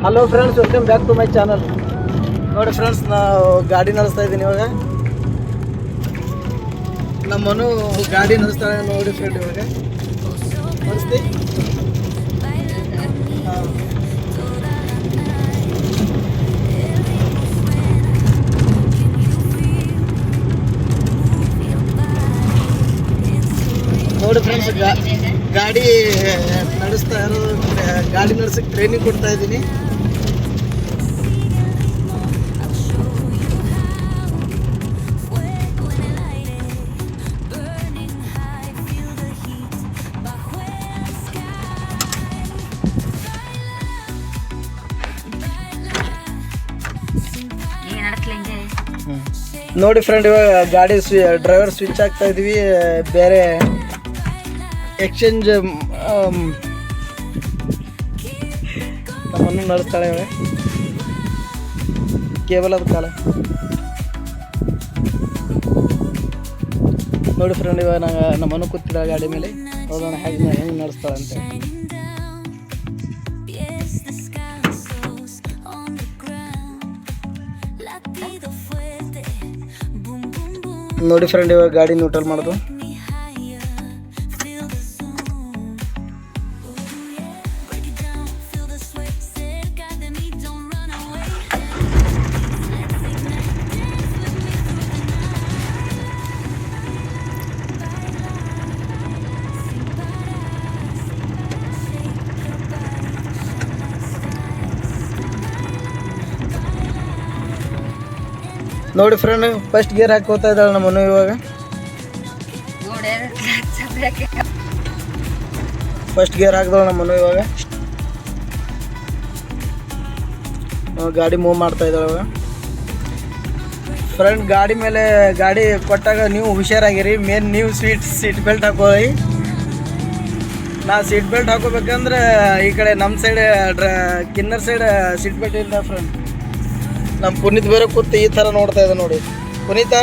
Hello friends, welcome back to my channel. ನೋಡಿ friends, ನಾವು ಗಾಡಿ ನಡೆಸ್ತಾ ಇದ್ದೀನಿ ಇವಾಗ. ನಮ್ಮನು ಗಾಡಿ ನಡೆಸ್ತಾಳೆ ನೋಡಿ ಫ್ರೆಂಡ್. ಇವಾಗ ನಡೆಸ್ತಿ ನೋಡಿ ಫ್ರೆಂಡ್ಸ್, ಗಾಡಿ ನಡೆಸ್ತಾ ಇರೋ ಗಾಡಿ ನಡೆಸಕ್ಕೆ ಟ್ರೈನಿಂಗ್ ಕೊಡ್ತಾ ಇದ್ದೀನಿ. ನೋಡಿ ಫ್ರೆಂಡ್, ಇವಾಗ ಗಾಡಿ ಡ್ರೈವರ್ ಸ್ವಿಚ್ ಆಗ್ತಾ ಇದೀವಿ. ಬೇರೆ ಎಕ್ಸ್ಚೇಂಜ್ ನಮ್ಮನ್ನು ನಡೆಸ್ತಾಳೆ ಇವಾಗ. ಕೇಬಲ್ ಅದು ಕಾಲ ನೋಡಿ ಫ್ರೆಂಡ್. ಇವಾಗ ನಮ್ಮನ್ನು ಕೂತಿದ್ದಾಳೆ ಗಾಡಿ ಮೇಲೆ. ನೋಡೋಣ ಹೆಂಗೆ ನಡೆಸ್ತಾಳೆ ಅಂತ. ನೋಡಿ ಫ್ರೆಂಡ್, ಇವಾಗ ಗಾಡಿ ನ್ಯೂಟ್ರಲ್ ಮಾಡೋದು. ನೋಡಿ ಫ್ರೆಂಡ್, ಫಸ್ಟ್ ಗೇರ್ ಹಾಕೋತಾ ಇದ್ದಾಳೆ ನಮ್ಮನ್ನು ಇವಾಗ. ಫಸ್ಟ್ ಗೇರ್ ಹಾಕಿದಳು ನಮ್ಮನ್ನು ಇವಾಗ. ಗಾಡಿ ಮೂವ್ ಮಾಡ್ತಾ ಇದ್ದಾಳೆ ಇವಾಗ. ಫ್ರೆಂಡ್, ಗಾಡಿ ಮೇಲೆ ಗಾಡಿ ಕೊಟ್ಟಾಗ ನೀವು ಹುಷಾರಾಗಿರಿ. ಮೇನ್ ನೀವು ಸೀಟ್ ಬೆಲ್ಟ್ ಹಾಕೋರಿ. ನಾ ಸೀಟ್ ಬೆಲ್ಟ್ ಹಾಕೋಬೇಕಂದ್ರೆ ಈ ಕಡೆ ನಮ್ಮ ಸೈಡ್ ಕಿನ್ನರ್ ಸೈಡ್ ಸೀಟ್ ಬೆಲ್ಟ್ ಇಲ್ಲ ಫ್ರೆಂಡ್. ನಮ್ಮ ಪುನೀತ್ ಬೇರೆ ಕೂತು ಈ ಥರ ನೋಡ್ತಾ ಇದ್ದ ನೋಡಿ. ಪುನೀತ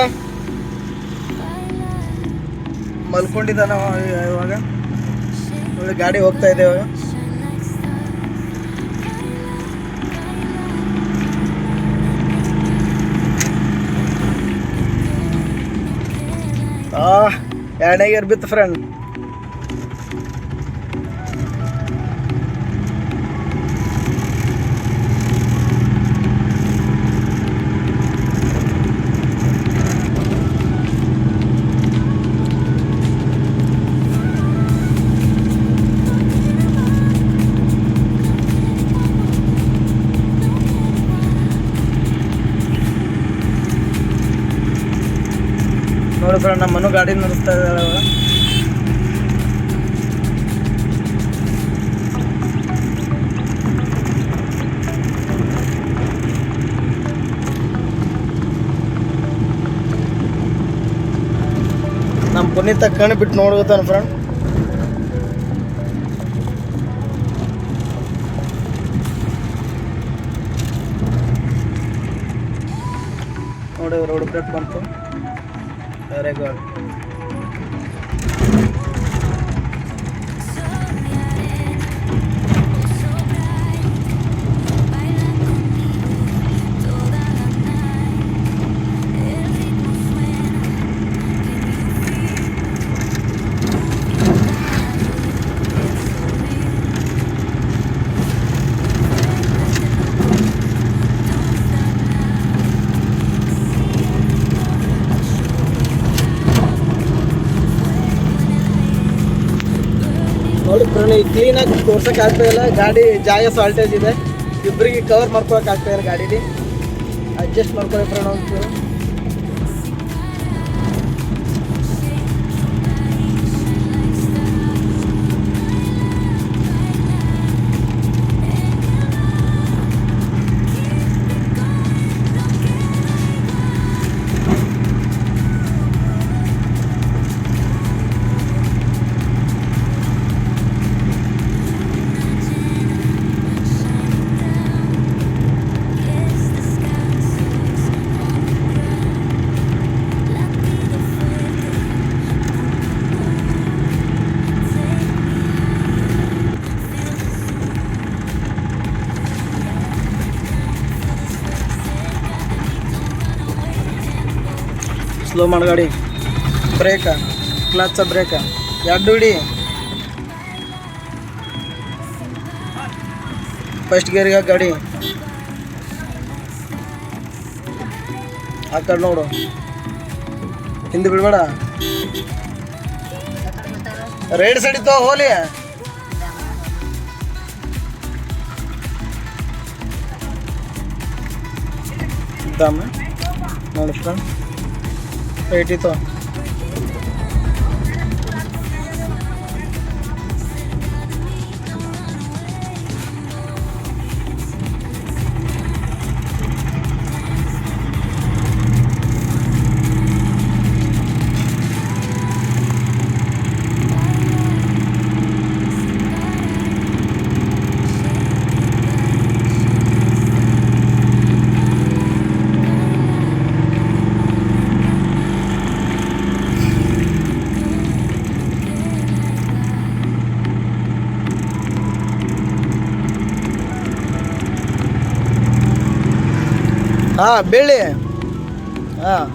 ಮಲ್ಕೊಂಡಿದ್ದಾನ ಇವಾಗ. ನೋಡಿ ಗಾಡಿ ಹೋಗ್ತಾ ಇದೆ ಇವಾಗ. ಎರಡನೇ ಗೇರ್ ಬಿತ್ತು ಫ್ರೆಂಡ್. ನೋಡಿ ಫ್ರೆಂಡ್, ನಮ್ಮ ಮನು ಗಾಡಿ ನಡೆಸ್ತಾ ಇದ್ದಾಳೆ ಅವಾಗ. ನಮ್ಮ ಪುನೀತ ಕಣ್ಣು ಬಿಟ್ಟು ನೋಡ್ತಾನೆ ಫ್ರೆಂಡ್. ನೋಡಿ ರೋಡ್ ಬ್ರೇಕ್ ಬಂತು. Very good. ನೋಡಿ ಫ್ರೆಂಡ್, ಕ್ಲೀನಾಗಿ ತೋರ್ಸೋಕೆ ಆಗ್ತಾ ಇಲ್ಲ. ಗಾಡಿ ಜಾಯ ಸಾಲ್ಟೇಜ್ ಇದೆ. ಇಬ್ಬರಿಗೆ ಕವರ್ ಮಾಡ್ಕೊಳಕ್ಕೆ ಆಗ್ತಾ ಇಲ್ಲ. ಗಾಡೀಲಿ ಅಡ್ಜಸ್ಟ್ ಮಾಡ್ಕೊಳ್ಳಿ ಫ್ರೆಂಡ್ ಒಂಚೂರು. ಸ್ಲೋ ಮಾಡಿ ಗಾಡಿ. ಬ್ರೇಕ, ಕ್ಲಚ್, ಬ್ರೇಕ ಎರಡು ಹಿಡಿ. ಫಸ್ಟ್ ಗೇರ್ಗೆ ಗಾಡಿ ಆ ಕಡೆ ನೋಡು, ಹಿಂದೆ ಬಿಡಬೇಡ. ರೈಟ್ ಸೈಡ್ ಇತ್ತು ಹೋಲಿ. ನೋಡಿ ಫ್ರೆಂಡ್, ರೈಟ್ ಇತ್ತು. ಹಾಂ ಬೆಳ್ಳಿ. ಹಾಂ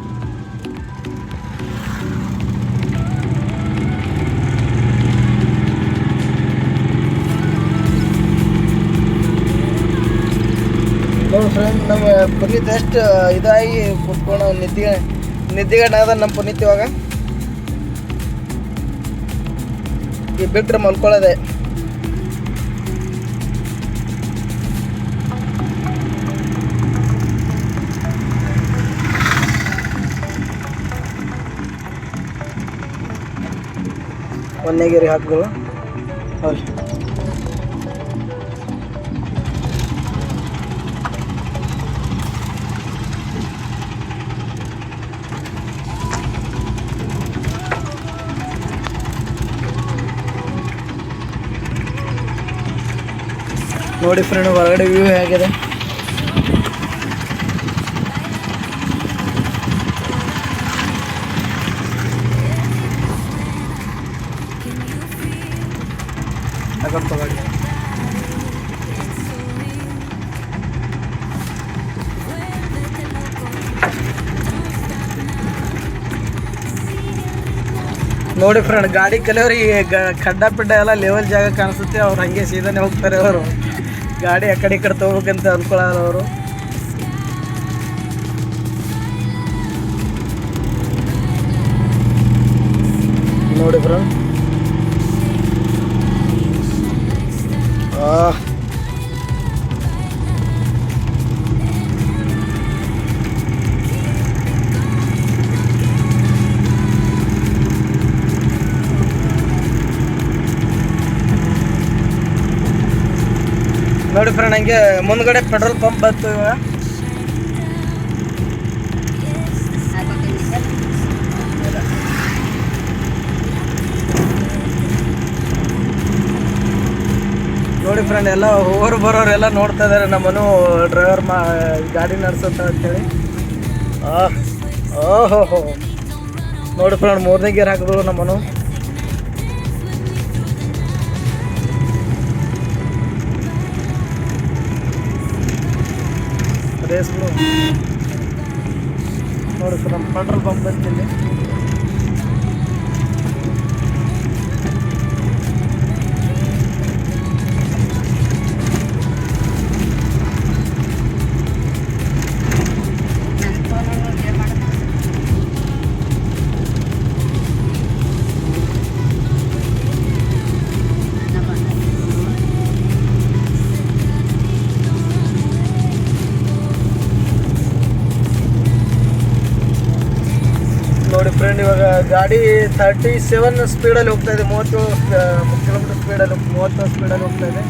ನೋಡಿ ಫ್ರೆಂಡ್, ನಮ್ಮ ಪುನೀತ್ ಎಷ್ಟು ಇದಾಗಿ ಕುತ್ಕೊಂಡು ನಿದ್ದೆಗಣ್ಣದ ನಮ್ಮ ಪುನೀತ್ ಇವಾಗ ಈ ಬಿಟ್ಟರೆ ಮಲ್ಕೊಳ್ಳೋದೆ. ಒಂದೇ ಗೆರೆ ಹಾಕ್ಗಳು ಹೌದು. ನೋಡಿ ಫ್ರೆಂಡ್, ಹೊರಗಡೆ ವ್ಯೂ ಹೇಗಿದೆ. ಗಾಡಿ ನೋಡಿ ಫ್ರೆಂಡ್, ಗಾಡಿ ಕಲಿಯೋರಿಗೆ ಖಡ್ಡ ಪಿಡ್ಡ ಎಲ್ಲ ಲೆವೆಲ್ ಜಾಗ ಕಾಣಿಸುತ್ತೆ. ಅವ್ರು ಹಂಗೆ ಸೀದಾನೆ ಹೋಗ್ತಾರೆ. ಅವರು ಗಾಡಿ ಆ ಕಡೆ ಈ ಕಡೆ ತೊಗೋಬೇಕಂತ ಅನ್ಕೊಳ್ಳಲ್ಲ ಅವರು. ನೋಡಿ ಫ್ರೆಂಡ್, ನೋಡಿ ಫ್ರೆಂಡ್, ಹಂಗೆ ಮುಂದ್ಗಡೆ ಪೆಟ್ರೋಲ್ ಪಂಪ್ ಬಂತು. ನೋಡಿ ಫ್ರೆಂಡ್, ಎಲ್ಲ ಹೋಗೋರು ಬರೋರೆಲ್ಲ ನೋಡ್ತಾ ಇದ್ದಾರೆ ನಮ್ಮನು ಡ್ರೈವರ್ ಗಾಡಿ ನಡೆಸುತ್ತ ಅಂತೇಳಿ. ಓಹೋ ನೋಡಿ ಫ್ರೆಂಡ್, ಮೂರನೇ ಗೇರ್ ಹಾಕಿದ್ರು ನಮ್ಮನು. ರೇಸ್ ಬಿಡು. ನೋಡಿ ಫ್ರೆಂಡ್, ಪೆಟ್ರೋಲ್ ಪಂಪ್ ಬಂತಿಲ್ಲಿ. ನೋಡಿ ಫ್ರೆಂಡ್, ಇವಾಗ ಗಾಡಿ 37 ಸ್ಪೀಡಲ್ಲಿ ಹೋಗ್ತಾ ಇದೆ. 30 ಕಿಲೋಮೀಟರ್ ಸ್ಪೀಡಲ್ಲಿ 30 ಸ್ಪೀಡಲ್ಲಿ ಹೋಗ್ತಾ ಇದೆ.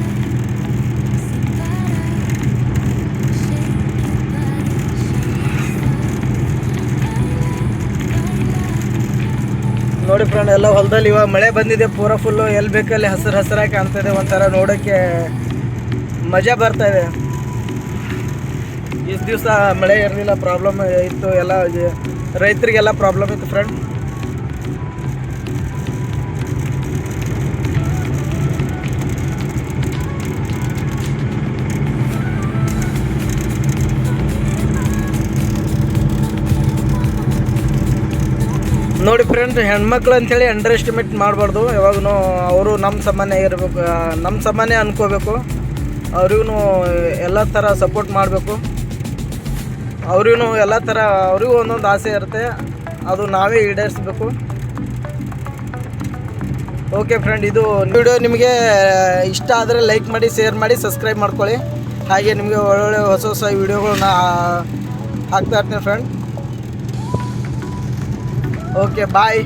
ನೋಡಿ ಫ್ರೆಂಡ್, ಎಲ್ಲ ಹೊಲದಲ್ಲಿ ಇವಾಗ ಮಳೆ ಬಂದಿದೆ. ಪೂರ ಫುಲ್ಲು ಎಲ್ಲಿ ಬೇಕಲ್ಲಿ ಹಸಿರಾಗಿ ಕಾಣ್ತಾ ಇದೆ. ಒಂಥರ ನೋಡೋಕ್ಕೆ ಮಜಾ ಬರ್ತಾ ಇದೆ. ಇಷ್ಟು ದಿವಸ ಮಳೆ ಇರಲಿಲ್ಲ, ಪ್ರಾಬ್ಲಮ್ ಇತ್ತು. ಎಲ್ಲ ರೈತರಿಗೆಲ್ಲ ಪ್ರಾಬ್ಲಮ್ ಇತ್ತು ಫ್ರೆಂಡ್. ನೋಡಿ ಫ್ರೆಂಡ್, ಹೆಣ್ಮಕ್ಳು ಅಂಥೇಳಿ ಅಂಡರ್ ಎಸ್ಟಿಮೇಟ್ ಮಾಡಬಾರ್ದು. ಯಾವಾಗೂ ಅವರು ನಮ್ಮ ಸಾಮಾನ್ಯ ಇರಬೇಕು, ನಮ್ಮ ಸಾಮಾನ್ಯ ಅನ್ಕೋಬೇಕು. ಅವ್ರಿಗೂ ಎಲ್ಲ ಥರ ಸಪೋರ್ಟ್ ಮಾಡಬೇಕು. ಅವ್ರಿಗೂ ಎಲ್ಲ ಥರ ಅವ್ರಿಗೂ ಒಂದೊಂದು ಆಸೆ ಇರುತ್ತೆ, ಅದು ನಾವೇ ಈಡೇರಿಸ್ಬೇಕು. ಓಕೆ ಫ್ರೆಂಡ್, ಇದು ವಿಡಿಯೋ ನಿಮಗೆ ಇಷ್ಟ ಆದರೆ ಲೈಕ್ ಮಾಡಿ, ಶೇರ್ ಮಾಡಿ, ಸಬ್ಸ್ಕ್ರೈಬ್ ಮಾಡ್ಕೊಳ್ಳಿ. ಹಾಗೆ ನಿಮಗೆ ಒಳ್ಳೊಳ್ಳೆ ಹೊಸ ಹೊಸ ವಿಡಿಯೋಗಳನ್ನ ಹಾಕ್ತಾ ಇರ್ತೀನಿ ಫ್ರೆಂಡ್. Okay bye.